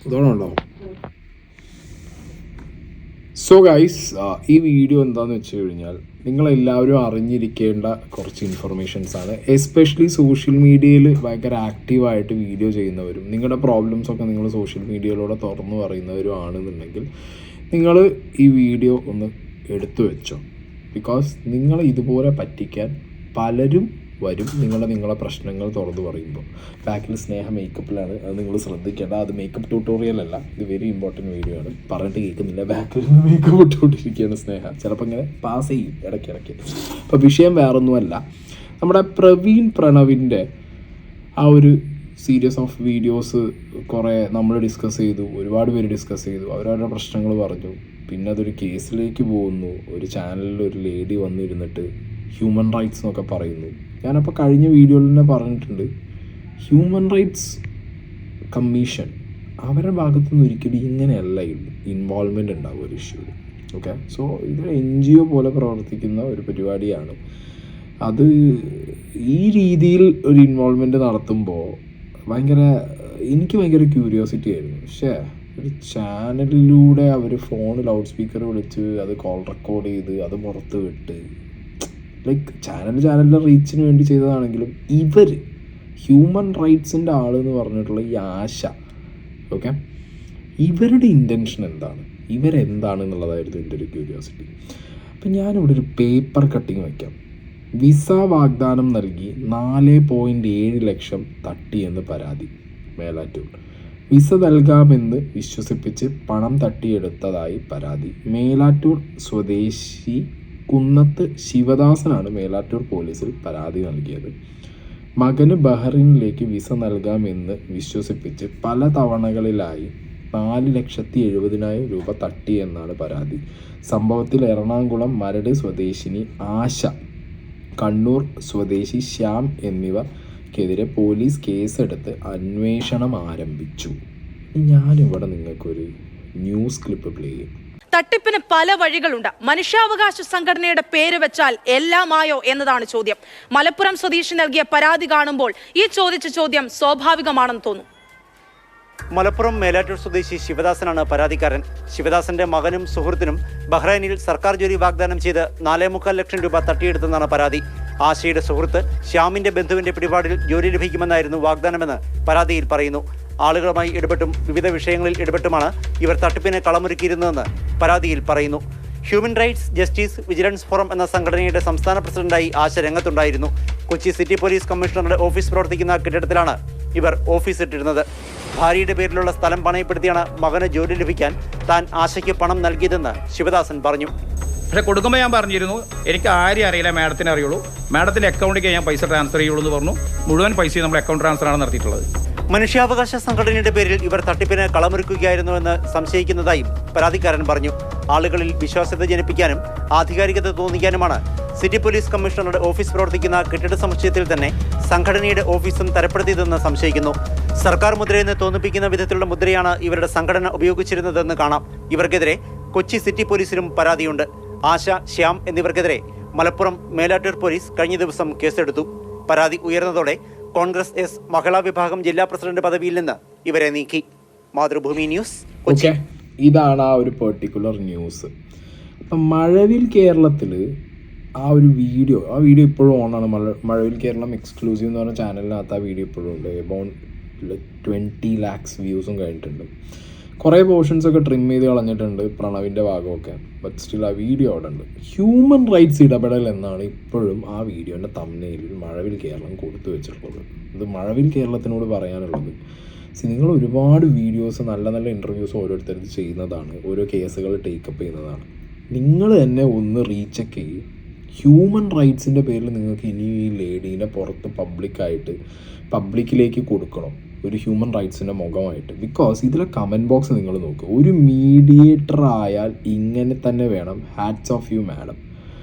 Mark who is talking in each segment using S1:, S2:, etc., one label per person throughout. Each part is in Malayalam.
S1: ഇതാണോ? സോ ഗൈസ്, ഈ വീഡിയോ എന്താണെന്ന് വെച്ച് കഴിഞ്ഞാൽ നിങ്ങളെല്ലാവരും അറിഞ്ഞിരിക്കേണ്ട കുറച്ച് ഇൻഫർമേഷൻസാണ്. എസ്പെഷ്യലി സോഷ്യൽ മീഡിയയിൽ ഭയങ്കര ആക്റ്റീവായിട്ട് വീഡിയോ ചെയ്യുന്നവരും നിങ്ങളുടെ പ്രോബ്ലംസൊക്കെ നിങ്ങൾ സോഷ്യൽ മീഡിയയിലൂടെ തുറന്നു പറയുന്നവരും ആണെന്നുണ്ടെങ്കിൽ നിങ്ങൾ ഈ വീഡിയോ ഒന്ന് എടുത്തു വെച്ചോ. ബിക്കോസ് നിങ്ങൾ ഇതുപോലെ പറ്റിക്കാൻ പലരും വരും. നിങ്ങളെ പ്രശ്നങ്ങൾ തുറന്നു പറയുമ്പോൾ ബാക്കിൽ സ്നേഹ മേക്കപ്പിലാണ്, അത് നിങ്ങൾ ശ്രദ്ധിക്കേണ്ട. അത് മേക്കപ്പ് ട്യൂട്ടോറിയൽ അല്ല, ഇത് വെരി ഇമ്പോർട്ടൻറ്റ് വീഡിയോ ആണ്. പറഞ്ഞിട്ട് കേൾക്കുന്നില്ല, ബാക്കിൽ മേക്കപ്പ് ഇട്ടുകൊണ്ടിരിക്കുകയാണ് സ്നേഹ. ചിലപ്പോൾ ഇങ്ങനെ പാസ് ചെയ്യും ഇടയ്ക്കിടയ്ക്ക്. അപ്പോൾ വിഷയം വേറൊന്നുമല്ല, നമ്മുടെ പ്രവീൺ പ്രണവിൻ്റെ ആ ഒരു സീരീസ് ഓഫ് വീഡിയോസ് കുറേ നമ്മൾ ഡിസ്കസ് ചെയ്തു, ഒരുപാട് പേര് ഡിസ്കസ് ചെയ്തു, അവരവരുടെ പ്രശ്നങ്ങൾ പറഞ്ഞു. പിന്നെ അതൊരു കേസിലേക്ക് പോകുന്നു. ഒരു ചാനലിൽ ഒരു ലേഡി വന്നിരുന്നിട്ട് ഹ്യൂമൻ റൈറ്റ്സ് എന്നൊക്കെ പറയുന്നു. ഞാനപ്പോൾ കഴിഞ്ഞ വീഡിയോയിൽ തന്നെ പറഞ്ഞിട്ടുണ്ട്, ഹ്യൂമൻ റൈറ്റ്സ് കമ്മീഷൻ അവരുടെ ഭാഗത്തു നിന്ന് ഒരിക്കലും ഇങ്ങനെയല്ല ഇൻവോൾവ്മെൻ്റ് ഉണ്ടാവും ഒരു ഇഷ്യൂവിൽ. ഓക്കെ, സോ ഇതൊരു NGO പോലെ പ്രവർത്തിക്കുന്ന ഒരു പരിപാടിയാണ്. അത് ഈ രീതിയിൽ ഒരു ഇൻവോൾവ്മെൻറ്റ് നടത്തുമ്പോൾ എനിക്ക് ഭയങ്കര ക്യൂരിയോസിറ്റി ആയിരുന്നു. പക്ഷേ ഒരു ചാനലിലൂടെ അവർ ഫോൺ ലൗഡ് സ്പീക്കർ വിളിച്ച് അത് കോൾ റെക്കോർഡ് ചെയ്ത് അത് പുറത്ത് വിട്ട്, ലൈക്ക് ചാനലിൻ്റെ റീച്ചിന് വേണ്ടി ചെയ്തതാണെങ്കിലും ഇവർ ഹ്യൂമൻ റൈറ്റ്സിൻ്റെ ആളെന്ന് പറഞ്ഞിട്ടുള്ള ഈ ആശ, ഓക്കെ, ഇവരുടെ ഇൻറ്റൻഷൻ എന്താണ്, ഇവരെന്താണെന്നുള്ളതായിരുന്നു എൻ്റെ ഒരു ക്യൂരിയോസിറ്റി. അപ്പം ഞാനിവിടെ ഒരു പേപ്പർ കട്ടിങ് വയ്ക്കാം. വിസ വാഗ്ദാനം നൽകി 4.7 ലക്ഷം തട്ടിയെന്ന് പരാതി. മേലാറ്റൂർ വിസ നൽകാമെന്ന് വിശ്വസിപ്പിച്ച് പണം തട്ടിയെടുത്തതായി പരാതി. മേലാറ്റൂർ സ്വദേശി കുന്നത്ത് ശിവദാസനാണ് മേലാറ്റൂർ പോലീസിൽ പരാതി നൽകിയത്. മകന് ബഹ്റിനിലേക്ക് വിസ നൽകാമെന്ന് വിശ്വസിപ്പിച്ച് പല തവണകളിലായി 4,70,000 രൂപ തട്ടിയെന്നാണ് പരാതി. സംഭവത്തിൽ എറണാകുളം മരട് സ്വദേശിനി ആശ, കണ്ണൂർ സ്വദേശി ശ്യാം എന്നിവർക്കെതിരെ പോലീസ് കേസെടുത്ത് അന്വേഷണം ആരംഭിച്ചു. ഞാനിവിടെ നിങ്ങൾക്കൊരു ന്യൂസ് ക്ലിപ്പ് പ്ലേ ചെയ്യും.
S2: തട്ടിപ്പിന് പല വഴികളുണ്ട്. മനുഷ്യാവകാശ സംഘടനയുടെ പേര് വെച്ചാൽ എല്ലാമായോ എന്നതാണ് ചോദ്യം. മലപ്പുറം സ്വദേശി നൽകിയ പരാതി കാണുമ്പോൾ ഈ ചോദിച്ച ചോദ്യം സ്വാഭാവികമാണെന്ന് തോന്നും.
S3: മലപ്പുറം മേലാറ്റൂർ സ്വദേശി ശിവദാസനാണ് പരാതിക്കാരൻ. ശിവദാസന്റെ മകനും സുഹൃത്തിനും ബഹ്റൈനിൽ സർക്കാർ ജോലി വാഗ്ദാനം ചെയ്ത് 4.25 ലക്ഷം രൂപ തട്ടിയെടുത്തെന്നാണ് പരാതി. ആശയുടെ സുഹൃത്ത് ശ്യാമിന്റെ ബന്ധുവിന്റെ പിടിപാടിൽ ജോലി ലഭിക്കുമെന്നായിരുന്നു വാഗ്ദാനമെന്ന് പരാതിയിൽ പറയുന്നു. ആളുകളുമായി ഇടപെട്ടും വിവിധ വിഷയങ്ങളിൽ ഇടപെട്ടുമാണ് ഇവർ തട്ടിപ്പിന് കളമൊരുക്കിയിരുന്നതെന്ന് പരാതിയിൽ പറയുന്നു. Human rights justice vigilance forum എന്ന സംഘടനയുടെ സംസ്ഥാന പ്രസിഡന്റായി ആശ രംഗത്തുണ്ടായിരുന്നു. കൊച്ചി സിറ്റി പോലീസ് കമ്മീഷണറുടെ ഓഫീസ് പ്രവർത്തിക്കുന്ന കെട്ടിടത്തിലാണ് ഇവർ ഓഫീസ് ഇട്ടിരുന്നത്. ഭാര്യയുടെ പേരിലുള്ള സ്ഥലം പണയപ്പെടുത്തിയാണ് മകന് ജോലി ലഭിക്കാൻ താൻ ആശയ്ക്ക് പണം നൽകിയതെന്ന് ശിവദാസൻ പറഞ്ഞു.
S4: പക്ഷേ കൊടുക്കുമ്പോൾ ഞാൻ പറഞ്ഞിരുന്നു, എനിക്ക് ആരെയും അറിയില്ല, മാഡത്തിനെ അറിയുള്ളൂ, മാഡത്തിൻ്റെ അക്കൗണ്ടിലേക്ക് ഞാൻ പൈസ ട്രാൻസ്ഫർ ചെയ്യുള്ളൂ എന്ന് പറഞ്ഞു. മുഴുവൻ പൈസയും നമ്മുടെ അക്കൗണ്ട് ട്രാൻസ്ഫറാണ് നടത്തിയിട്ടുള്ളത്.
S3: മനുഷ്യാവകാശ സംഘടനയുടെ പേരിൽ ഇവർ തട്ടിപ്പിന് കളമൊരുക്കുകയായിരുന്നുവെന്ന് സംശയിക്കുന്നതായും പരാതിക്കാരൻ പറഞ്ഞു. ആളുകളിൽ വിശ്വാസ്യത ജനിപ്പിക്കാനും ആധികാരികത തോന്നിക്കാനുമാണ് സിറ്റി പോലീസ് കമ്മീഷണറുടെ ഓഫീസ് പ്രവർത്തിക്കുന്ന കെട്ടിട സമുച്ചയത്തിൽ തന്നെ സംഘടനയുടെ ഓഫീസും തരപ്പെടുത്തിയതെന്ന് സംശയിക്കുന്നു. സർക്കാർ മുദ്രയെന്ന് തോന്നിപ്പിക്കുന്ന വിധത്തിലുള്ള മുദ്രയാണ് ഇവരുടെ സംഘടന ഉപയോഗിച്ചിരുന്നതെന്ന് കാണാം. ഇവർക്കെതിരെ കൊച്ചി സിറ്റി പോലീസിലും പരാതിയുണ്ട്. ആശ, ശ്യാം എന്നിവർക്കെതിരെ മലപ്പുറം മേലാറ്റൂർ പോലീസ് കഴിഞ്ഞ ദിവസം കേസെടുത്തു. പരാതി ഉയർന്നതോടെ കോൺഗ്രസ് എസ് മഹിളാ വിഭാഗം ജില്ലാ പ്രസിഡന്റ് പദവിയിൽ നിന്ന് ഇവരെ നീക്കി. മാതൃഭൂമി ന്യൂസ്, കൊച്ചി.
S1: ഇതാണ് ആ ഒരു പെർട്ടിക്കുലർ ന്യൂസ്. അപ്പം മഴവിൽ കേരളത്തിൽ ആ വീഡിയോ ഇപ്പോഴും ഓണാണ്. മഴവിൽ കേരളം എക്സ്ക്ലൂസീവ് എന്ന് പറഞ്ഞ ചാനലിനകത്ത് ആ വീഡിയോ ഇപ്പോഴും ഉണ്ട്. എബൌട്ട് 20 lakhs വ്യൂസും കഴിഞ്ഞിട്ടുണ്ട്. കുറേ പോർഷൻസൊക്കെ ട്രിം ചെയ്ത് കളഞ്ഞിട്ടുണ്ട്, പ്രണവിൻ്റെ ഭാഗമൊക്കെ. ബട്ട് സ്റ്റിൽ ആ വീഡിയോ അവിടെ ഉണ്ട്. ഹ്യൂമൻ റൈറ്റ്സ് ഇടപെടൽ എന്നാണ് ഇപ്പോഴും ആ വീഡിയോൻ്റെ തംബ്നെയിലിൽ മഴവിൽ കേരളം കൊടുത്തു വെച്ചിട്ടുള്ളത്. ഇത് മഴവിൽ കേരളത്തിനോട് പറയാനുള്ളത്, നിങ്ങൾ ഒരുപാട് വീഡിയോസ്, നല്ല നല്ല ഇൻ്റർവ്യൂസ് ഓരോരുത്തരും ചെയ്യുന്നതാണ്, ഓരോ കേസുകൾ ടേക്കപ്പ് ചെയ്യുന്നതാണ്. നിങ്ങൾ തന്നെ ഒന്ന് റീചെക്ക് ചെയ്യും. ഹ്യൂമൻ റൈറ്റ്സിൻ്റെ പേരിൽ നിങ്ങൾക്ക് ഇനി ഈ ലേഡീനെ പുറത്ത് പബ്ലിക്കിലേക്ക് കൊടുക്കണം ഒരു ഹ്യൂമൻ റൈറ്റ്സിൻ്റെ മുഖമായിട്ട്. ബിക്കോസ് ഇതിലെ കമൻറ്റ് ബോക്സ് നിങ്ങൾ നോക്കുക. ഒരു മീഡിയേറ്റർ ആയാൽ ഇങ്ങനെ തന്നെ വേണം. Hats off you madam.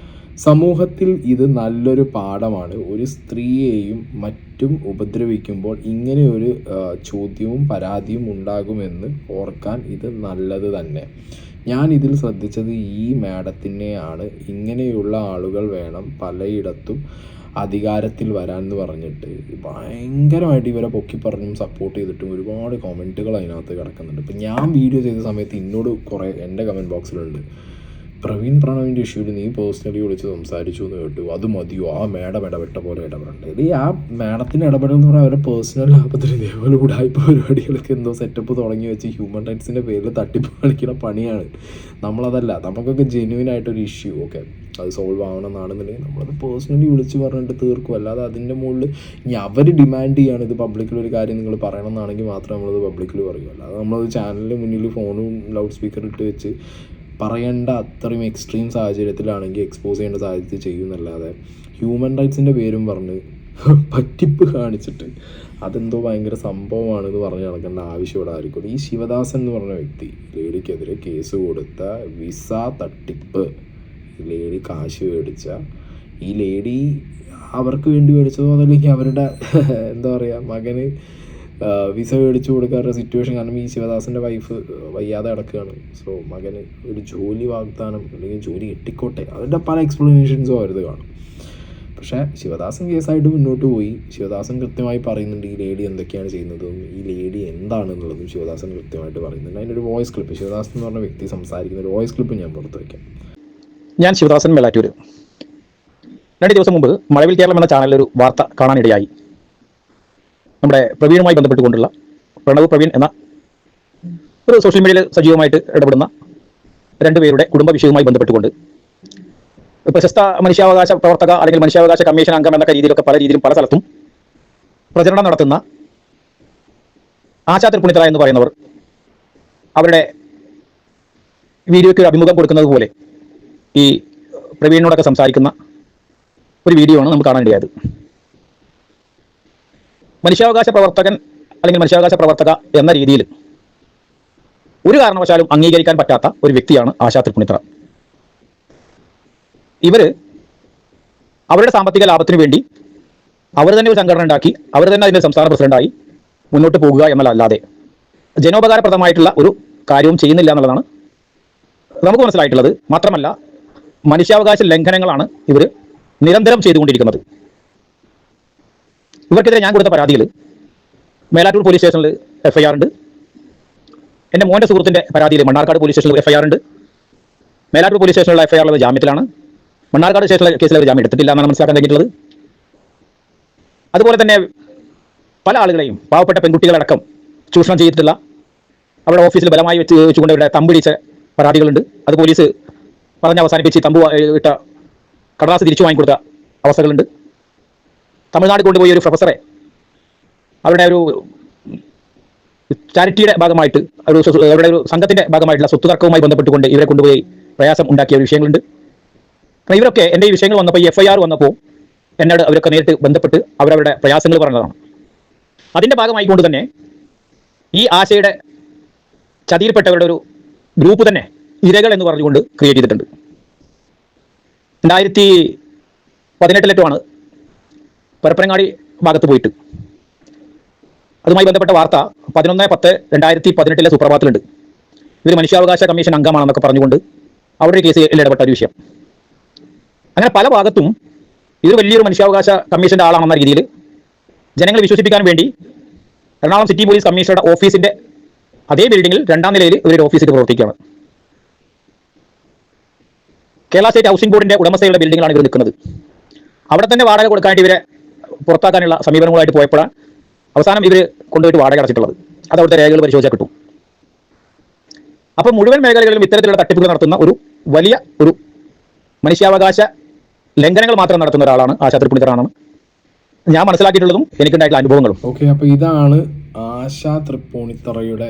S1: സമൂഹത്തിൽ ഇത് നല്ലൊരു പാഠമാണ്. ഒരു സ്ത്രീയെയും മറ്റും ഉപദ്രവിക്കുമ്പോൾ ഇങ്ങനെ ഒരു ചോദ്യവും പരാതിയും ഉണ്ടാകുമെന്ന് ഓർക്കാൻ ഇത് നല്ലത് തന്നെ. ഞാൻ ഇതിൽ ശ്രദ്ധിച്ചത് ഈ മാഡത്തിനെയാണ്. ഇങ്ങനെയുള്ള ആളുകൾ വേണം പലയിടത്തും അധികാരത്തിൽ വരാമെന്ന് പറഞ്ഞിട്ട് ഭയങ്കരമായിട്ട് ഇവരെ പൊക്കി പറഞ്ഞും സപ്പോർട്ട് ചെയ്തിട്ടും ഒരുപാട് കമൻറ്റുകൾ അതിനകത്ത് കിടക്കുന്നുണ്ട്. ഇപ്പം ഞാൻ വീഡിയോ ചെയ്ത സമയത്ത് എന്നോട് കുറേ എൻ്റെ കമൻറ്റ് ബോക്സിലുണ്ട്, പ്രവീൺ പ്രണവിൻ്റെ ഇഷ്യൂവിൽ നീ പേഴ്സണലി വിളിച്ച് സംസാരിച്ചു എന്ന് കേട്ടു, അത് മതിയോ, ആ മേഡം ഇടപെട്ട പോലെ ഇടപെടേണ്ടത്. ഇത് ആ മേഡത്തിന് ഇടപെടുന്ന പറഞ്ഞാൽ അവരുടെ പേഴ്സണൽ ലാഭത്തിൽ ഇതേപോലെ ഉടായ്പ പരിപാടികൾക്ക് എന്തോ സെറ്റപ്പ് തുടങ്ങി വെച്ച് ഹ്യൂമൻ റൈറ്റ്സിൻ്റെ പേരിൽ തട്ടിപ്പ് കളിക്കുന്ന പണിയാണ്. നമ്മളതല്ല, നമുക്കൊക്കെ ജെന്യുവനായിട്ടൊരു ഇഷ്യൂ ഓക്കെ അത് സോൾവ് ആവണമെന്നാണെന്നുണ്ടെങ്കിൽ നമ്മളത് പേഴ്സണലി വിളിച്ച് പറഞ്ഞിട്ട് തീർക്കും. അല്ലാതെ അതിൻ്റെ മുകളിൽ ഇനി അവർ ഡിമാൻഡ് ചെയ്യാണ് ഇത് പബ്ലിക്കിലൊരു കാര്യം നിങ്ങൾ പറയണമെന്നാണെങ്കിൽ മാത്രമേ നമ്മളത് പബ്ലിക്കിൽ പറയൂ. അല്ലാതെ നമ്മളത് ചാനലിന് മുന്നിൽ ഫോണും ലൗഡ് സ്പീക്കർ ഇട്ട് വെച്ച് പറയേണ്ട അത്രയും എക്സ്ട്രീം സാഹചര്യത്തിലാണെങ്കിൽ എക്സ്പോസ് ചെയ്യേണ്ട സാഹചര്യത്തിൽ ചെയ്യുന്നല്ലാതെ ഹ്യൂമൻ റൈറ്റ്സിൻ്റെ പേരും പറഞ്ഞ് പറ്റിപ്പ് കാണിച്ചിട്ട് അതെന്തോ ഭയങ്കര സംഭവമാണെന്ന് പറഞ്ഞ് നടക്കേണ്ട ആവശ്യം ഇവിടെ ആയിരിക്കും. ഈ ശിവദാസൻ എന്ന് പറഞ്ഞ വ്യക്തി ലേഡിക്കെതിരെ കേസ് കൊടുത്ത വിസ തട്ടിപ്പ്, ലേഡി കാശ് മേടിച്ച ഈ ലേഡി അവർക്ക് വേണ്ടി മേടിച്ചതോ അതല്ലെങ്കിൽ അവരുടെ എന്താ പറയുക മകന് വിസ മേടിച്ചു കൊടുക്കാറുടെ സിറ്റുവേഷൻ. കാരണം ഈ ശിവദാസൻ്റെ വൈഫ് വയ്യാതെ കിടക്കുകയാണ്. സോ മകന് ഒരു ജോലി വാഗ്ദാനം അല്ലെങ്കിൽ ജോലി കിട്ടിക്കോട്ടെ, അതിൻ്റെ പല എക്സ്പ്ലനേഷൻസും അവരത് കാണും. പക്ഷേ ശിവദാസൻ കേസായിട്ട് മുന്നോട്ട് പോയി. ശിവദാസൻ കൃത്യമായി പറയുന്നുണ്ട് ഈ ലേഡി എന്തൊക്കെയാണ് ചെയ്യുന്നതും ഈ ലേഡി എന്താണെന്നുള്ളതും ശിവദാസൻ കൃത്യമായിട്ട് പറയുന്നുണ്ട്. അതിൻ്റെ ഒരു വോയിസ് ക്ലിപ്പ്, ശിവദാസൻ എന്ന് പറഞ്ഞ വ്യക്തി സംസാരിക്കുന്ന ഒരു വോയിസ് ക്ലിപ്പ് ഞാൻ പുറത്ത് വയ്ക്കാം.
S5: ഞാൻ ശിവദാസൻ മേലാറ്റൂർ. 2 ദിവസം മുമ്പ് മഴവിൽ കേരളം എന്ന ചാനലിൽ ഒരു വാർത്ത കാണാനിടയായി. നമ്മുടെ പ്രവീണുമായി ബന്ധപ്പെട്ടുകൊണ്ടുള്ള പ്രണവ് പ്രവീൺ എന്ന ഒരു സോഷ്യൽ മീഡിയയിൽ സജീവമായിട്ട് ഇടപെടുന്ന 2 പേരുടെ കുടുംബ വിഷയവുമായി ബന്ധപ്പെട്ടുകൊണ്ട് പ്രശസ്ത മനുഷ്യാവകാശ പ്രവർത്തക അല്ലെങ്കിൽ മനുഷ്യാവകാശ കമ്മീഷൻ അംഗം എന്നൊക്കെ രീതിയിലൊക്കെ പല രീതിയിലും പല സ്ഥലത്തും പ്രചരണം നടത്തുന്ന ആശാ തൃപ്പുണിത്തറ എന്ന് പറയുന്നവർ അവരുടെ വീഡിയോയ്ക്ക് അഭിമുഖം കൊടുക്കുന്നത് പോലെ ഈ പ്രവീണിനോടൊക്കെ സംസാരിക്കുന്ന ഒരു വീഡിയോ ആണ് നമുക്ക് കാണാനിടയായത്. മനുഷ്യാവകാശ പ്രവർത്തകൻ അല്ലെങ്കിൽ മനുഷ്യാവകാശ പ്രവർത്തക എന്ന രീതിയിൽ ഒരു കാരണവശാലും അംഗീകരിക്കാൻ പറ്റാത്ത ഒരു വ്യക്തിയാണ് ആശാ തൃപ്പുണിത്തറ. ഇവര് അവരുടെ സാമ്പത്തിക ലാഭത്തിന് വേണ്ടി അവർ തന്നെ ഒരു സംഘടന ഉണ്ടാക്കി അവർ തന്നെ അതിൻ്റെ സംസ്ഥാന പ്രസിഡന്റായി മുന്നോട്ട് പോകുക എന്നല്ലാതെ ജനോപകാരപ്രദമായിട്ടുള്ള ഒരു കാര്യവും ചെയ്യുന്നില്ല എന്നുള്ളതാണ് നമുക്ക് മനസ്സിലായിട്ടുള്ളത്. മാത്രമല്ല മനുഷ്യാവകാശ ലംഘനങ്ങളാണ് ഇവർ നിരന്തരം ചെയ്തുകൊണ്ടിരിക്കുന്നത്. ഇവർക്കെതിരെ ഞാൻ കൊടുത്ത പരാതിയിൽ മേലാറ്റൂർ പോലീസ് സ്റ്റേഷനിൽ FIR ഉണ്ട്. എൻ്റെ മോൻ്റെ സുഹൃത്തിൻ്റെ പരാതിയിൽ മണ്ണാർക്കാട് പോലീസ് സ്റ്റേഷനിൽ FIR ഉണ്ട്. മേലാറ്റൂർ പോലീസ് സ്റ്റേഷനിലുള്ള FIR ജാമ്യത്തിലാണ്. മണ്ണാർക്കാട് സ്റ്റേഷനിലെ കേസിൽ അവർ ജാമ്യം എടുത്തിട്ടില്ല എന്നാണ് മനസ്സിലാക്കാൻ കഴിഞ്ഞിട്ടുള്ളത്. അതുപോലെ തന്നെ പല ആളുകളെയും പാവപ്പെട്ട പെൺകുട്ടികളടക്കം ചൂഷണം ചെയ്തിട്ടുള്ള അവരുടെ ഓഫീസിൽ ബലമായി വെച്ചുകൊണ്ട് ഇവിടെ തമ്പിടിച്ച പരാതികളുണ്ട്. അത് പോലീസ് പറഞ്ഞ് അവസാനിപ്പിച്ച് തമ്പ് ഇട്ട കടലാസ് തിരിച്ചു വാങ്ങിക്കൊടുത്ത അവസ്ഥകളുണ്ട്. തമിഴ്നാട് കൊണ്ടുപോയി ഒരു പ്രൊഫസറെ അവരുടെ ഒരു ചാരിറ്റിയുടെ ഭാഗമായിട്ട് അവരുടെ ഒരു സംഘത്തിൻ്റെ ഭാഗമായിട്ടുള്ള സ്വത്ത് തർക്കവുമായി ബന്ധപ്പെട്ടുകൊണ്ട് ഇവരെ കൊണ്ടുപോയി പ്രയാസം ഉണ്ടാക്കിയ വിഷയങ്ങളുണ്ട്. കാരണം ഇവരൊക്കെ എൻ്റെ ഈ വിഷയങ്ങൾ വന്നപ്പോൾ ഈ FIR വന്നപ്പോൾ എന്നോട് അവരൊക്കെ നേരിട്ട് ബന്ധപ്പെട്ട് അവരവരുടെ പ്രയാസങ്ങൾ പറഞ്ഞതാണ്. അതിൻ്റെ ഭാഗമായിക്കൊണ്ട് തന്നെ ഈ ആശയുടെ ചതിയിൽപ്പെട്ടവരുടെ ഒരു ഗ്രൂപ്പ് തന്നെ ഇരകൾ എന്ന് പറഞ്ഞുകൊണ്ട് ക്രിയേറ്റ് ചെയ്തിട്ടുണ്ട്. 2018 പരപ്പനങ്ങാടി ഭാഗത്ത് പോയിട്ട് അതുമായി ബന്ധപ്പെട്ട വാർത്ത 11/10/2018 സുപ്രഭാതത്തിലുണ്ട്. ഇവർ മനുഷ്യാവകാശ കമ്മീഷൻ അംഗമാണെന്നൊക്കെ പറഞ്ഞുകൊണ്ട് അവിടെ ഒരു കേസിൽ ഇടപെട്ട ഒരു വിഷയം. അങ്ങനെ പല ഭാഗത്തും ഇത് വലിയൊരു മനുഷ്യാവകാശ കമ്മീഷൻ്റെ ആളാണെന്ന രീതിയിൽ ജനങ്ങളെ വിശ്വസിപ്പിക്കാൻ വേണ്ടി എറണാകുളം സിറ്റി പോലീസ് കമ്മീഷണറുടെ ഓഫീസിൻ്റെ അതേ ബിൽഡിങ്ങിൽ 2ാം നിലയിൽ ഇവരുടെ ഓഫീസിൽ പ്രവർത്തിക്കുകയാണ്. കേരള സ്റ്റേറ്റ് ഹൗസിംഗ് ബോർഡിൻ്റെ ഉടമസ്ഥയുടെ ബിൽഡിങ്ങിലാണ് ഇവർ നിൽക്കുന്നത്. അവിടെ തന്നെ വാടക കൊടുക്കാനായിട്ട് ഇവരെ പുറത്താക്കാനുള്ള സമീപനങ്ങളായിട്ട് പോയപ്പോഴാണ് അവസാനം ഇവർ കൊണ്ടുപോയിട്ട് വാടക അടച്ചിട്ടുള്ളത്. അത് അവിടുത്തെ രേഖകൾ പരിശോധിച്ചാൽ കിട്ടും. അപ്പോൾ മുഴുവൻ മേഖലകളിലും ഇത്തരത്തിലുള്ള തട്ടിപ്പുകൾ നടത്തുന്ന ഒരു വലിയ ഒരു മനുഷ്യാവകാശ ലംഘനങ്ങൾ മാത്രം നടത്തുന്ന ഒരാളാണ് ആശാ തൃപ്പുണിത്തറാണെന്ന് ഞാൻ മനസ്സിലാക്കിയിട്ടുള്ളതും എനിക്കുണ്ടായിട്ടുള്ള അനുഭവങ്ങളും.
S1: ഓക്കെ, അപ്പോൾ ഇതാണ് ആശാ തൃപ്പൂണിത്തറയുടെ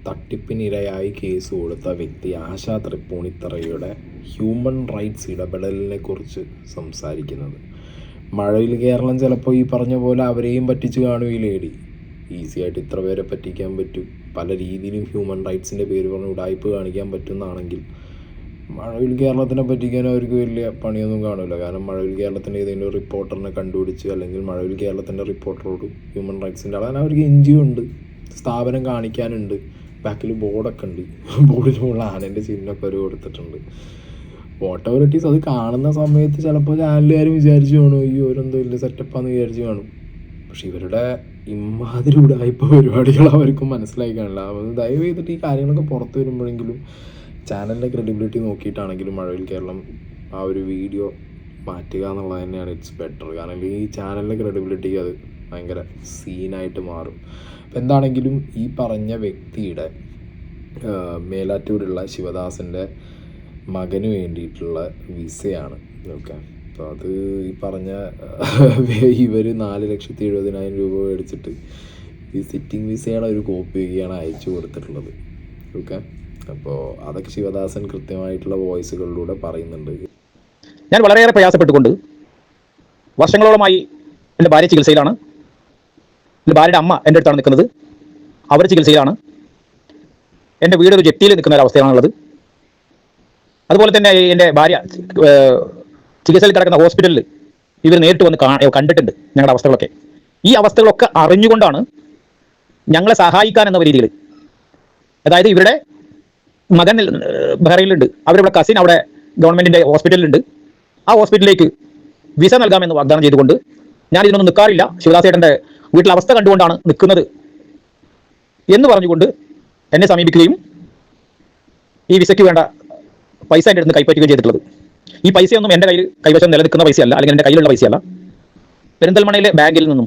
S1: തട്ടിപ്പിനിരയായി കേസ് കൊടുത്ത വ്യക്തി ആശാ തൃപ്പൂണിത്തറയുടെ ഹ്യൂമൻ റൈറ്റ്സ് ഇടപെടലിനെ കുറിച്ച് സംസാരിക്കുന്നത്. മഴവിൽ കേരളം ചിലപ്പോൾ ഈ പറഞ്ഞ പോലെ അവരെയും പറ്റിച്ച് കാണും ഈ ലേഡി. ഈസി ആയിട്ട് ഇത്ര പേരെ പറ്റിക്കാൻ പറ്റും, പല രീതിയിലും ഹ്യൂമൻ റൈറ്റ്സിൻ്റെ പേര് പറഞ്ഞ് ഉടായ്പ് കാണിക്കാൻ പറ്റുന്നതാണെങ്കിൽ മഴവിൽ കേരളത്തിനെ പറ്റിക്കാൻ അവർക്ക് വലിയ പണിയൊന്നും കാണില്ല. കാരണം മഴവിൽ കേരളത്തിൻ്റെ ഏതെങ്കിലും ഒരു റിപ്പോർട്ടറിനെ കണ്ടുപിടിച്ച് അല്ലെങ്കിൽ മഴവിൽ കേരളത്തിൻ്റെ റിപ്പോർട്ടറോട് ഹ്യൂമൻ റൈറ്റ്സിൻ്റെ ആൾ അവർക്ക് NGO ഉണ്ട്, സ്ഥാപനം കാണിക്കാനുണ്ട്, ബാക്കിൽ ബോർഡൊക്കെ ഉണ്ട്, ബോർഡിന് മുകളിൽ ആനൻ്റെ ചിഹ്നമൊക്കെ അവർ കൊടുത്തിട്ടുണ്ട്. വാട്ട് എവർ ഇറ്റ് ഈസ്, അത് കാണുന്ന സമയത്ത് ചിലപ്പോൾ ചാനലുകാരും വിചാരിച്ചു കാണും ഈ ഓരോന്തോ വലിയ സെറ്റപ്പാന്ന് വിചാരിച്ചു കാണും. പക്ഷെ ഇവരുടെ ഇമാതിരി ഉടായ്പ പരിപാടികൾ അവർക്കും മനസ്സിലായി കാണില്ല. ദയവ് ചെയ്തിട്ട് ഈ കാര്യങ്ങളൊക്കെ പുറത്ത് വരുമ്പോഴെങ്കിലും ചാനലിൻ്റെ ക്രെഡിബിലിറ്റി നോക്കിയിട്ടാണെങ്കിലും മഴവിൽ കേരളം ആ ഒരു വീഡിയോ മാറ്റുക എന്നുള്ളത് തന്നെയാണ് ഇറ്റ്സ് ബെറ്റർ. കാരണം ഈ ചാനലിൻ്റെ ക്രെഡിബിലിറ്റിക്ക് അത് ഭയങ്കര സീനായിട്ട് മാറും. അപ്പം എന്താണെങ്കിലും ഈ പറഞ്ഞ വ്യക്തിയുടെ മേലാറ്റൂരുള്ള ശിവദാസൻ്റെ മകന് വേണ്ടിയിട്ടുള്ള വിസയാണ്. ഓക്കെ, അപ്പോൾ അത് ഈ പറഞ്ഞ ഇവർ 4,70,000 രൂപ മേടിച്ചിട്ട് ഈ സിറ്റിംഗ് വിസയുടെ ഒരു കോപ്പിയൊക്കെയാണ് അയച്ചു കൊടുത്തിട്ടുള്ളത്. ഓക്കെ, അപ്പോൾ അതൊക്കെ ശിവദാസൻ കൃത്യമായിട്ടുള്ള വോയിസുകളിലൂടെ പറയുന്നുണ്ട്.
S5: ഞാൻ വളരെയേറെ പ്രയാസപ്പെട്ടുകൊണ്ട് വർഷങ്ങളോളമായി എൻ്റെ ഭാര്യ ചികിത്സയിലാണ്. എൻ്റെ ഭാര്യയുടെ അമ്മ എൻ്റെ അടുത്താണ് നിൽക്കുന്നത്, അവർ ചികിത്സയിലാണ്. എൻ്റെ വീടൊരു ജെട്ടിയിൽ നിൽക്കുന്ന ഒരവസ്ഥയാണുള്ളത്. അതുപോലെ തന്നെ എൻ്റെ ഭാര്യ ചികിത്സയിൽ കിടക്കുന്ന ഹോസ്പിറ്റലിൽ ഇവർ നേരിട്ട് വന്ന് കണ്ടിട്ടുണ്ട് ഞങ്ങളുടെ അവസ്ഥകളൊക്കെ. ഈ അവസ്ഥകളൊക്കെ അറിഞ്ഞുകൊണ്ടാണ് ഞങ്ങളെ സഹായിക്കാൻ എന്ന രീതിയിൽ, അതായത് ഇവരുടെ മകൻ ബഹ്റൈനിലുണ്ട്, അവരുടെ കസിൻ അവിടെ ഗവൺമെൻറ്റിൻ്റെ ഹോസ്പിറ്റലിലുണ്ട്, ആ ഹോസ്പിറ്റലിലേക്ക് വിസ നൽകാമെന്ന് വാഗ്ദാനം ചെയ്തുകൊണ്ട് ഞാൻ ഇതിനൊന്നും നിൽക്കാറില്ല, ശിവദാസേട്ടൻ്റെ വീട്ടിലെ അവസ്ഥ കണ്ടുകൊണ്ടാണ് നിൽക്കുന്നത് എന്ന് പറഞ്ഞുകൊണ്ട് എന്നെ സമീപിക്കുകയും ഈ വിസയ്ക്ക് വേണ്ട പൈസ എൻ്റെ അടുത്ത് കൈപ്പറ്റുകയും ചെയ്തിട്ടുള്ളത്. ഈ പൈസയൊന്നും എൻ്റെ കൈവശം നിലനിൽക്കുന്ന പൈസയല്ല, അല്ലെങ്കിൽ എൻ്റെ കയ്യിലുള്ള പൈസയല്ല. പെരിന്തൽമണ്ണയിലെ ബാങ്കിൽ നിന്നും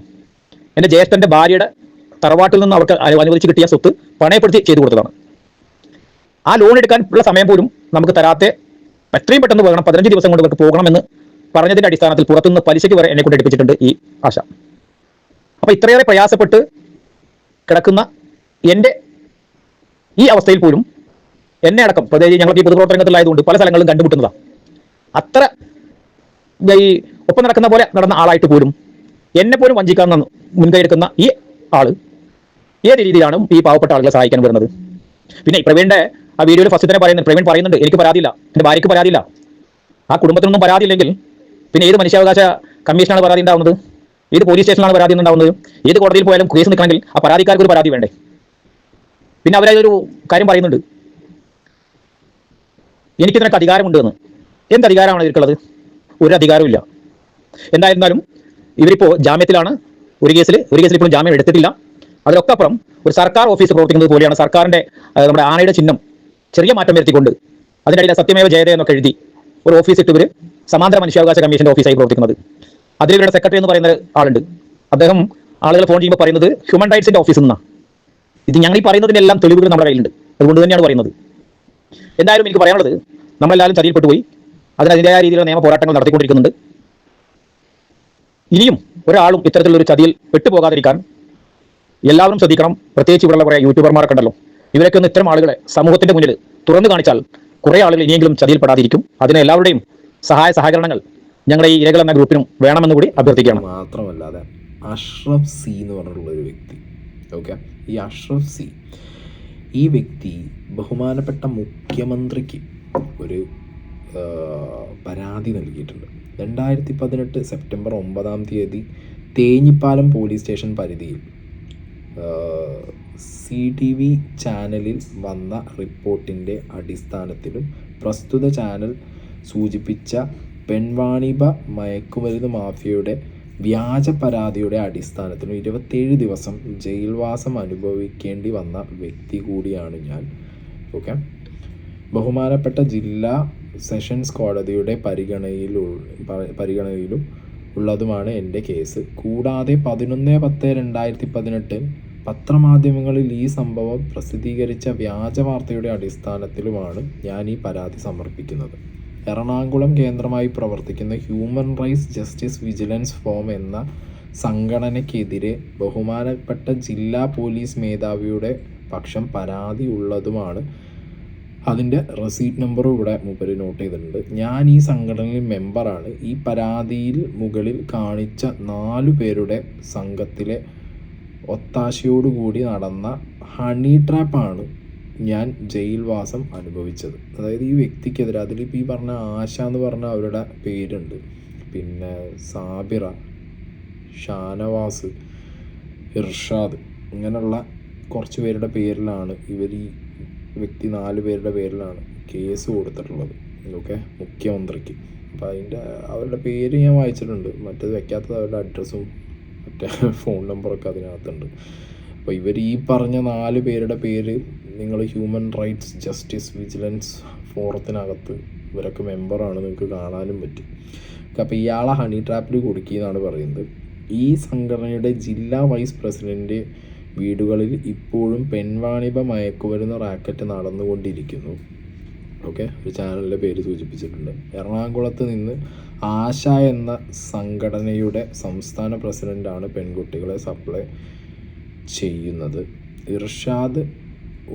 S5: എൻ്റെ ജ്യേഷ്ഠൻ്റെ ഭാര്യയുടെ തറവാട്ടിൽ നിന്നും അവർക്ക് അനുവദിച്ച് കിട്ടിയ സ്വത്ത് പണയപ്പെടുത്തി ചെയ്തു കൊടുത്തതാണ്. ആ ലോൺ എടുക്കാൻ ഉള്ള സമയം പോലും നമുക്ക് തരാത്തെ എത്രയും പെട്ടെന്ന് പോകണം, 15 ദിവസം കൊണ്ട് ഇവർക്ക് പോകണമെന്ന് പറഞ്ഞതിൻ്റെ അടിസ്ഥാനത്തിൽ പുറത്തുനിന്ന് പലിശയ്ക്ക് വരെ എന്നെ കൊണ്ട് എടുപ്പിച്ചിട്ടുണ്ട് ഈ ആശ. അപ്പോൾ ഇത്രയേറെ പ്രയാസപ്പെട്ട് കിടക്കുന്ന എൻ്റെ ഈ അവസ്ഥയിൽ പോലും എന്നെ അടക്കം, പ്രത്യേകിച്ച് ഞങ്ങൾക്ക് ഈ പൊതുപ്രവർത്തനത്തിലായതുകൊണ്ട് പല സ്ഥലങ്ങളിലും കണ്ടുമുട്ടുന്നതാണ്, അത്ര ഈ ഒപ്പം നടക്കുന്ന പോലെ നടന്ന ആളായിട്ട് പോലും എന്നെ പോലും വഞ്ചിക്കാൻ മുൻകൈ എടുക്കുന്ന ഈ ആള് ഏത് രീതിയിലാണ് ഈ പാവപ്പെട്ട ആളുകളെ സഹായിക്കാൻ വരുന്നത്? പിന്നെ പ്രവീണിന്റെ ആ വീഡിയോയിൽ ഫസ്റ്റ് തന്നെ പ്രവീൺ പറയുന്നുണ്ട്, എനിക്ക് പരാതിയില്ല, എൻ്റെ ഭാര്യയ്ക്ക് പരാതിയില്ല. ആ കുടുംബത്തിനൊന്നും പരാതിയില്ലെങ്കിൽ പിന്നെ ഏത് മനുഷ്യാവകാശ കമ്മീഷനാണ് പരാതി ഉണ്ടാവുന്നത്? ഏത് പോലീസ് സ്റ്റേഷനിലാണ് പരാതി ഉണ്ടാവുന്നത്? ഏത് കോടതിയിൽ പോയാലും കേസ് നിൽക്കണമെങ്കിൽ ആ പരാതിക്കാർക്ക് ഒരു പരാതി വേണ്ടേ? പിന്നെ അവരൊരു കാര്യം പറയുന്നുണ്ട്, എനിക്കിതിനൊക്കെ അധികാരമുണ്ട് എന്ന്. എന്ത് അധികാരമാണ് ഇവർക്കുള്ളത്? ഒരു അധികാരമില്ല. എന്തായിരുന്നാലും ഇവരിപ്പോൾ ജാമ്യത്തിലാണ്. ഒരു കേസിൽ ഇപ്പോഴും ജാമ്യം എടുത്തിട്ടില്ല. അതിലൊക്കെ അപ്പുറം ഒരു സർക്കാർ ഓഫീസ് പ്രവർത്തിക്കുന്നത് പോലെയാണ് സർക്കാരിൻ്റെ നമ്മുടെ ആനയുടെ ചിഹ്നം ചെറിയ മാറ്റം വരുത്തിക്കൊണ്ട് അതിൻ്റെ ഇടയിൽ സത്യമേവ ജയതേ എന്നൊക്കെ എഴുതി ഒരു ഓഫീസ് ഇട്ട് ഇവർ സമാന്തര മനുഷ്യാവകാശ കമ്മീഷൻ്റെ ഓഫീസായി പ്രവർത്തിക്കുന്നത്. അതിൽ ഇവരുടെ സെക്രട്ടറി എന്ന് പറയുന്ന ആളുണ്ട്. അദ്ദേഹം ആളുകൾ ഫോൺ ചെയ്യുമ്പോൾ പറയുന്നത് ഹ്യൂമൻ റൈറ്റ്സിൻ്റെ ഓഫീസിൽ നിന്നാണ്. ഇത് ഞങ്ങൾ ഈ പറയുന്നതിൻ്റെ എല്ലാം തെളിവുകൾ നമ്മുടെ കയ്യിലുണ്ട്. അതുകൊണ്ട് തന്നെയാണ് പറയുന്നത്. എന്തായാലും എനിക്ക് പറയാനുള്ളത്, നമ്മളെല്ലാവരും ചതിയിൽപ്പെട്ടു പോയി. അതിൻ്റെതായ രീതിയിലുള്ള നിയമ പോരാട്ടങ്ങൾ നടത്തിക്കൊണ്ടിരിക്കുന്നുണ്ട്. ഇനിയും ഒരാളും ഇത്തരത്തിലുള്ളൊരു ചതിയിൽ പെട്ടുപോകാതിരിക്കാൻ എല്ലാവരും ശ്രദ്ധിക്കണം. പ്രത്യേകിച്ച് ഇവിടെയുള്ള കുറേ യൂട്യൂബർമാരൊക്കെ ഉണ്ടല്ലോ, ഇവരൊക്കെ ഒന്ന് ഇത്തരം ആളുകളെ സമൂഹത്തിന്റെ മുന്നിൽ തുറന്നു കാണിച്ചാൽ കുറേ ആളുകൾ ഇനിയെങ്കിലും ചതിയിൽപ്പെടാതിരിക്കും. അതിന് എല്ലാവരുടെയും സഹകരണങ്ങൾ ഞങ്ങളുടെ ഈ ഇരകൾ എന്ന ഗ്രൂപ്പിനും വേണമെന്ന് കൂടി അഭ്യർത്ഥിക്കുകയാണ്.
S1: മാത്രമല്ലാതെ അഷ്റഫ് സി എന്ന് പറഞ്ഞിട്ടുള്ള ഒരു വ്യക്തി, ഓക്കെ, ഈ അഷ്റഫ് സി ഈ വ്യക്തി ബഹുമാനപ്പെട്ട മുഖ്യമന്ത്രിക്ക് ഒരു പരാതി നൽകിയിട്ടുണ്ട്. 2018 സെപ്റ്റംബർ 9 തേഞ്ഞിപ്പാലം പോലീസ് സ്റ്റേഷൻ പരിധിയിൽ CTV ചാനലിൽ വന്ന റിപ്പോർട്ടിൻ്റെ അടിസ്ഥാനത്തിലും പ്രസ്തുത ചാനൽ സൂചിപ്പിച്ച പെൺവാണിഭ മയക്കുമരുന്ന് മാഫിയയുടെ വ്യാജ പരാതിയുടെ അടിസ്ഥാനത്തിലും 27 ദിവസം ജയിൽവാസം അനുഭവിക്കേണ്ടി വന്ന വ്യക്തി കൂടിയാണ് ഞാൻ. ഓക്കെ, ബഹുമാനപ്പെട്ട ജില്ലാ സെഷൻസ് കോടതിയുടെ പരിഗണനയിലും ഉള്ളതുമാണ് എൻ്റെ കേസ്. കൂടാതെ 11/10/2018 പത്രമാധ്യമങ്ങളിൽ ഈ സംഭവം പ്രസിദ്ധീകരിച്ച വ്യാജ വാർത്തയുടെ അടിസ്ഥാനത്തിലുമാണ് ഞാൻ ഈ പരാതി സമർപ്പിക്കുന്നത്. എറണാകുളം കേന്ദ്രമായി പ്രവർത്തിക്കുന്ന human rights justice vigilance form എന്ന സംഘടനയ്ക്കെതിരെ ബഹുമാനപ്പെട്ട ജില്ലാ പോലീസ് മേധാവിയുടെ പക്ഷം പരാതി ഉള്ളതുമാണ്. അതിൻ്റെ റെസീറ്റ് നമ്പറും ഇവിടെ മൂപ്പര് നോട്ട് ചെയ്തിട്ടുണ്ട്. ഞാൻ ഈ സംഘടനയിൽ മെമ്പറാണ്. ഈ പരാതിയിൽ മുകളിൽ കാണിച്ച 4 പേരുടെ സംഘത്തിലെ ഒത്താശയോടുകൂടി നടന്ന ഹണി ട്രാപ്പാണ് ഞാൻ ജയിൽവാസം അനുഭവിച്ചത്. അതായത് ഈ വ്യക്തിക്കെതിരെ അതിലിപ്പോൾ ഈ പറഞ്ഞ ആശ എന്ന് പറഞ്ഞ അവരുടെ പേരുണ്ട്, പിന്നെ സാബിറ, ഷാനവാസ്, ഇർഷാദ്, ഇങ്ങനെയുള്ള കുറച്ച് പേരുടെ പേരിലാണ് ഈ വ്യക്തി 4 പേരുടെ പേരിലാണ് കേസ് കൊടുത്തിട്ടുള്ളത്. ഓക്കെ, മുഖ്യമന്ത്രിക്ക്. അപ്പോൾ അവരുടെ പേര് ഞാൻ വായിച്ചിട്ടുണ്ട്, മറ്റേത് വെക്കാത്തത് അവരുടെ അഡ്രസ്സും മറ്റേ ഫോൺ നമ്പറൊക്കെ അതിനകത്തുണ്ട്. അപ്പോൾ ഇവർ ഈ പറഞ്ഞ 4 പേരുടെ പേര് നിങ്ങൾ ഹ്യൂമൻ റൈറ്റ്സ് ജസ്റ്റിസ് വിജിലൻസ് ഫോറത്തിനകത്ത് ഇവരൊക്കെ മെമ്പറാണ്, നിങ്ങൾക്ക് കാണാനും പറ്റും. അപ്പോൾ ഇയാളെ ഹണി ട്രാപ്പിൽ കൊടുക്കിയെന്നാണ് പറയുന്നത്. ഈ സംഘടനയുടെ ജില്ലാ വൈസ് പ്രസിഡന്റ് വീടുകളിൽ ഇപ്പോഴും പെൺവാണിഭ മയക്കുമരുന്ന് റാക്കറ്റ് നടന്നുകൊണ്ടിരിക്കുന്നു. ഓക്കെ, ഒരു ചാനലിൻ്റെ പേര് സൂചിപ്പിച്ചിട്ടുണ്ട്. എറണാകുളത്ത് നിന്ന് ആശ എന്ന സംഘടനയുടെ സംസ്ഥാന പ്രസിഡൻ്റാണ് പെൺകുട്ടികളെ സപ്ലൈ ചെയ്യുന്നത്. ഇർഷാദ്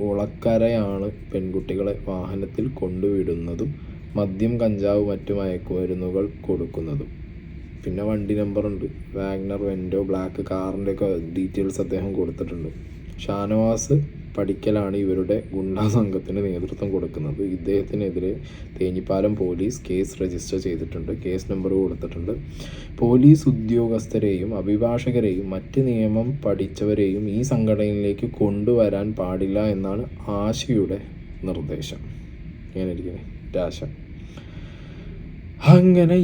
S1: ഉളക്കരയാണ് പെൺകുട്ടികളെ വാഹനത്തിൽ കൊണ്ടുവിടുന്നതും മദ്യം, കഞ്ചാവ്, മറ്റു മയക്കുമരുന്നുകൾ കൊടുക്കുന്നതും. പിന്നെ വണ്ടി നമ്പറുണ്ട്, വാഗ്നർ, വെൻഡോ, ബ്ലാക്ക് കാറിൻ്റെയൊക്കെ ഡീറ്റെയിൽസ് അദ്ദേഹം കൊടുത്തിട്ടുണ്ട്. ഷാനവാസ് പഠിക്കലാണ് ഇവരുടെ ഗുണ്ടാ സംഘത്തിന് നേതൃത്വം കൊടുക്കുന്നത്. ഇദ്ദേഹത്തിനെതിരെ തേഞ്ഞിപ്പാലം പോലീസ് കേസ് രജിസ്റ്റർ ചെയ്തിട്ടുണ്ട്, കേസ് നമ്പർ കൊടുത്തിട്ടുണ്ട്. പോലീസ് ഉദ്യോഗസ്ഥരെയും അഭിഭാഷകരെയും മറ്റ് നിയമം പഠിച്ചവരെയും ഈ സംഘടനയിലേക്ക് കൊണ്ടുവരാൻ പാടില്ല എന്നാണ് ആശയുടെ നിർദ്ദേശം. ഇങ്ങനെ ഇരിക്കുന്നത് ആശ. അങ്ങനെ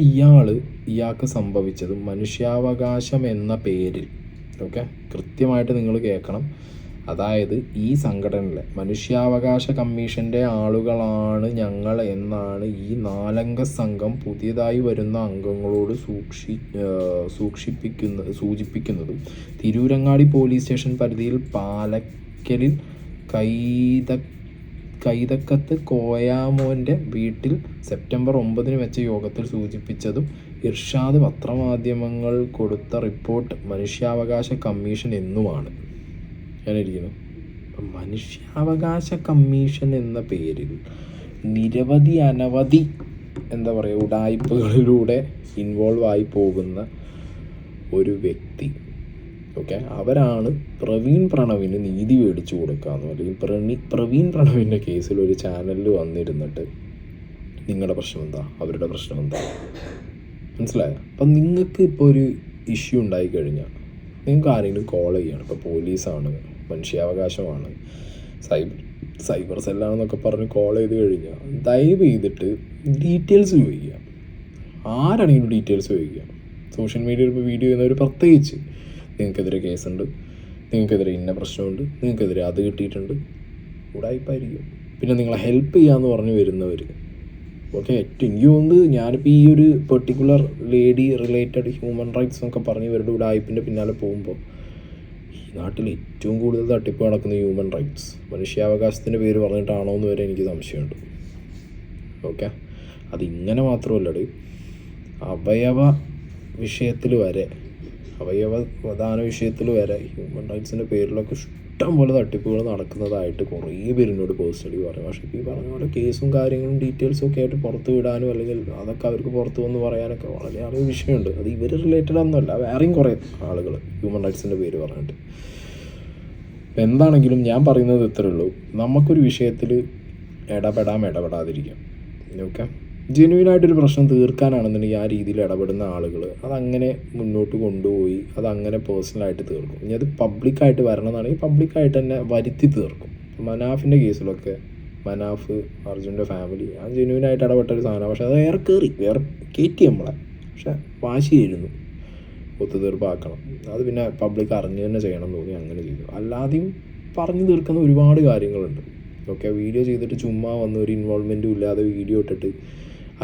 S1: ഇയാൾക്ക് സംഭവിച്ചത് മനുഷ്യാവകാശം എന്ന പേരിൽ, ഓക്കെ, കൃത്യമായിട്ട് നിങ്ങൾ കേൾക്കണം. അതായത് ഈ സംഘടനയിലെ മനുഷ്യാവകാശ കമ്മീഷൻ്റെ ആളുകളാണ് ഞങ്ങൾ എന്നാണ് ഈ 4 അംഗ സംഘം പുതിയതായി വരുന്ന അംഗങ്ങളോട് സൂചിപ്പിക്കുന്നതും. തിരൂരങ്ങാടി പോലീസ് സ്റ്റേഷൻ പരിധിയിൽ പാലക്കലിൽ കൈതക്കത്ത് കോയാമോൻ്റെ വീട്ടിൽ സെപ്റ്റംബർ 9 വെച്ച യോഗത്തിൽ സൂചിപ്പിച്ചതും ഇർഷാദ് പത്രമാധ്യമങ്ങൾ കൊടുത്ത റിപ്പോർട്ട് മനുഷ്യാവകാശ കമ്മീഷൻ എന്നുമാണ്. ഞാനിരിക്കുന്നു. മനുഷ്യാവകാശ കമ്മീഷൻ എന്ന പേരിൽ അനവധി എന്താ പറയുക ഉഡായിപ്പുകളിലൂടെ ഇൻവോൾവ് ആയി പോകുന്ന ഒരു വ്യക്തി, ഓക്കെ, അവരാണ് പ്രവീൺ പ്രണവിന് നീതി മേടിച്ചു കൊടുക്കാമെന്നോ അല്ലെങ്കിൽ പ്രവീൺ പ്രണവിൻ്റെ കേസിൽ ഒരു ചാനലിൽ വന്നിരുന്നിട്ട് നിങ്ങളുടെ പ്രശ്നം എന്താ, അവരുടെ പ്രശ്നം എന്താ, മനസ്സിലായോ? അപ്പം നിങ്ങൾക്ക് ഇപ്പോൾ ഒരു ഇഷ്യൂ ഉണ്ടായിക്കഴിഞ്ഞാൽ നിങ്ങൾക്ക് ആരെങ്കിലും കോൾ ചെയ്യണം. ഇപ്പോൾ പോലീസാണ്, മനുഷ്യാവകാശമാണ്, സൈബർ സെല്ലാണെന്നൊക്കെ പറഞ്ഞ് കോൾ ചെയ്ത് കഴിഞ്ഞാൽ ദയവ് ചെയ്തിട്ട് ഡീറ്റെയിൽസ് ചോദിക്കുക. ആരാണെങ്കിലും ഡീറ്റെയിൽസ് ചോദിക്കുക. സോഷ്യൽ മീഡിയയിൽ ഇപ്പോൾ വീഡിയോ ചെയ്യുന്നവർ പ്രത്യേകിച്ച്, നിങ്ങൾക്കെതിരെ കേസുണ്ട്, നിങ്ങൾക്കെതിരെ ഇന്ന പ്രശ്നമുണ്ട്, നിങ്ങൾക്കെതിരെ അത് കിട്ടിയിട്ടുണ്ട്, ഉടായിപ്പായിരിക്കും. പിന്നെ നിങ്ങളെ ഹെൽപ്പ് ചെയ്യാമെന്ന് പറഞ്ഞ് വരുന്നവർ, ഓക്കെ, എനിക്ക് തോന്നുന്നത് ഞാനിപ്പോൾ ഈ ഒരു particular lady related human rights എന്നൊക്കെ പറഞ്ഞ് ഇവരുടെ ഉടായ്പിൻ്റെ പിന്നാലെ പോകുമ്പോൾ ഈ നാട്ടിൽ ഏറ്റവും കൂടുതൽ തട്ടിപ്പ് നടക്കുന്ന ഹ്യൂമൻ റൈറ്റ്സ് മനുഷ്യാവകാശത്തിൻ്റെ പേര് പറഞ്ഞിട്ടാണോ എന്ന് വരെ എനിക്ക് സംശയമുണ്ട്. ഓക്കെ, അതിങ്ങനെ മാത്രമല്ലടി, അവയവദാന വിഷയത്തിൽ വരെ ഹ്യൂമൻ റൈറ്റ്സിൻ്റെ പേരിലൊക്കെ ഇഷ്ടം പോലെ തട്ടിപ്പുകൾ നടക്കുന്നതായിട്ട് കുറേ പേരിനോട് പേഴ്സണലി പറയും. പക്ഷേ ഇപ്പോൾ ഈ പറഞ്ഞ പോലെ കേസും കാര്യങ്ങളും ഡീറ്റെയിൽസും ഒക്കെ ആയിട്ട് പുറത്ത് വിടാനും അല്ലെങ്കിൽ അതൊക്കെ അവർക്ക് പുറത്ത് വന്ന് പറയാനൊക്കെ വളരെയേറെ വിഷയമുണ്ട്. അത് ഇവർ റിലേറ്റഡ് ഒന്നുമല്ല, വേറെയും കുറേ ആളുകൾ ഹ്യൂമൻ റൈറ്റ്സിൻ്റെ പേര് പറഞ്ഞിട്ട്. എന്താണെങ്കിലും ഞാൻ പറയുന്നത് ഇത്രയേ ഉള്ളൂ, നമുക്കൊരു വിഷയത്തിൽ ഇടപെടാതിരിക്കാം. ഓക്കെ, ജെന്യുവനായിട്ടൊരു പ്രശ്നം തീർക്കാനാണെന്നുണ്ടെങ്കിൽ ആ രീതിയിൽ ഇടപെടുന്ന ആളുകൾ അതങ്ങനെ മുന്നോട്ട് കൊണ്ടുപോയി അതങ്ങനെ പേഴ്സണലായിട്ട് തീർക്കും. ഇനി അത് പബ്ലിക്കായിട്ട് വരണമെന്നാണെങ്കിൽ പബ്ലിക്കായിട്ട് തന്നെ വരുത്തി തീർക്കും. മനാഫിൻ്റെ കേസിലൊക്കെ മനാഫ്, അർജുൻ്റെ ഫാമിലി ആ ജെന്യുവനായിട്ട് ഇടപെട്ടൊരു സാധനമാണ്. പക്ഷേ അത് വേറെ കയറ്റി നമ്മളെ, പക്ഷെ വാശിയായിരുന്നു ഒത്തുതീർപ്പാക്കണം. അത് പിന്നെ പബ്ലിക് അറിഞ്ഞു തന്നെ ചെയ്യണം തോന്നി അങ്ങനെ ചെയ്തു. അല്ലാതെയും പറഞ്ഞു തീർക്കുന്ന ഒരുപാട് കാര്യങ്ങളുണ്ട്. ഓക്കെ, വീഡിയോ ചെയ്തിട്ട് ചുമ്മാ വന്ന് ഒരു ഇൻവോൾവ്മെൻറ്റും ഇല്ലാതെ വീഡിയോ ഇട്ടിട്ട്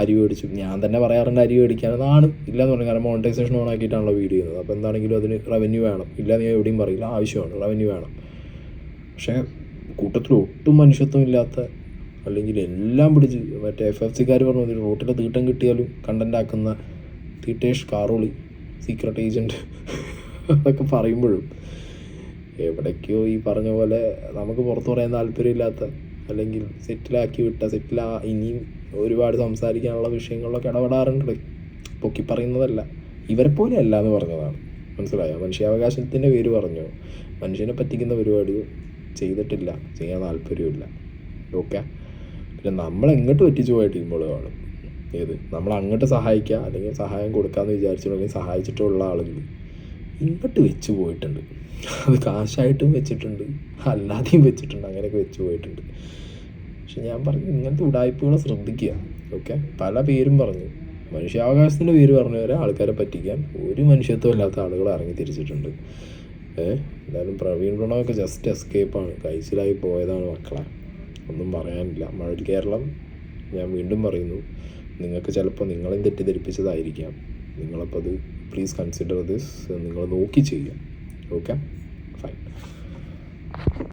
S1: അരി മേടിച്ചു. ഞാൻ തന്നെ പറയാറുണ്ട് അരി മേടിക്കാനെന്നാണ് ഇല്ലയെന്ന് പറഞ്ഞു, കാരണം മോണിറ്റൈസേഷൻ ഓൺ ആക്കിയിട്ടാണല്ലോ വീഡിയോ ചെയ്യുന്നത്. അപ്പോൾ എന്താണെങ്കിലും അതിന് റവന്യൂ വേണം, ഇല്ലാന്ന് ഞാൻ എവിടെയും പറയില്ല, ആവശ്യമാണ്, റവന്യൂ വേണം. പക്ഷേ കൂട്ടത്തിൽ ഒട്ടും മനുഷ്യത്വം ഇല്ലാത്ത, അല്ലെങ്കിൽ എല്ലാം പിടിച്ച് മറ്റേ FFCക്കാർ പറഞ്ഞു റോട്ടിലെ തീട്ടം കിട്ടിയാലും കണ്ടൻ്റ് ആക്കുന്ന തീട്ടേഷ് കാറോളി സീക്രട്ട് ഏജൻറ്റ് അതൊക്കെ പറയുമ്പോഴും എവിടേക്കോ ഈ പറഞ്ഞ പോലെ നമുക്ക് പുറത്ത് പറയാൻ താല്പര്യമില്ലാത്ത, അല്ലെങ്കിൽ ഇനിയും ഒരുപാട് സംസാരിക്കാനുള്ള വിഷയങ്ങളിലൊക്കെ ഇടപെടാറുണ്ട്. പൊക്കി പറയുന്നതല്ല, ഇവരെ പോലെ അല്ല എന്ന് പറഞ്ഞതാണ്. മനസ്സിലായോ? മനുഷ്യാവകാശത്തിൻ്റെ പേര് പറഞ്ഞു, മനുഷ്യനെ പറ്റിക്കുന്ന പരിപാടി ചെയ്തിട്ടില്ല, ചെയ്യാൻ താല്പര്യമില്ല. ഓക്കെ, പിന്നെ നമ്മളെങ്ങോട്ട് പറ്റിച്ചു പോയ ടീമുകളാണ് ഏത്, നമ്മൾ അങ്ങോട്ട് സഹായിക്കുക അല്ലെങ്കിൽ സഹായം കൊടുക്കാമെന്ന് വിചാരിച്ചിട്ടുള്ള അല്ലെങ്കിൽ സഹായിച്ചിട്ടുള്ള ആളുകൾ ഇങ്ങോട്ട് വെച്ച് പോയിട്ടുണ്ട്. അത് കാശായിട്ടും വെച്ചിട്ടുണ്ട്, അല്ലാതെയും വെച്ചിട്ടുണ്ട്, അങ്ങനെയൊക്കെ വെച്ച് പോയിട്ടുണ്ട്. പക്ഷെ ഞാൻ പറഞ്ഞു ഇങ്ങനത്തെ ഉടായ്പകൾ ശ്രദ്ധിക്കുക. ഓക്കെ, പല പേരും പറഞ്ഞു, മനുഷ്യാവകാശത്തിൻ്റെ പേര് പറഞ്ഞു വരെ ആൾക്കാരെ പറ്റിക്കാൻ ഒരു മനുഷ്യത്വം ഇല്ലാത്ത ആളുകൾ ഇറങ്ങി തിരിച്ചിട്ടുണ്ട്. എന്തായാലും പ്രവീൺ പ്രണവൊക്കെ ജസ്റ്റ് എസ്കേപ്പാണ്, കഴിച്ചിലായി പോയതാണ് മക്കളെ, ഒന്നും പറയാനില്ല. മഴ കേരളം, ഞാൻ വീണ്ടും പറയുന്നു, നിങ്ങൾക്ക് ചിലപ്പോൾ നിങ്ങളെയും തെറ്റിദ്ധരിപ്പിച്ചതായിരിക്കാം. നിങ്ങളപ്പോൾ അത് പ്ലീസ് കൺസിഡർ ദിസ്, നിങ്ങൾ നോക്കി ചെയ്യുക. ഓക്കെ.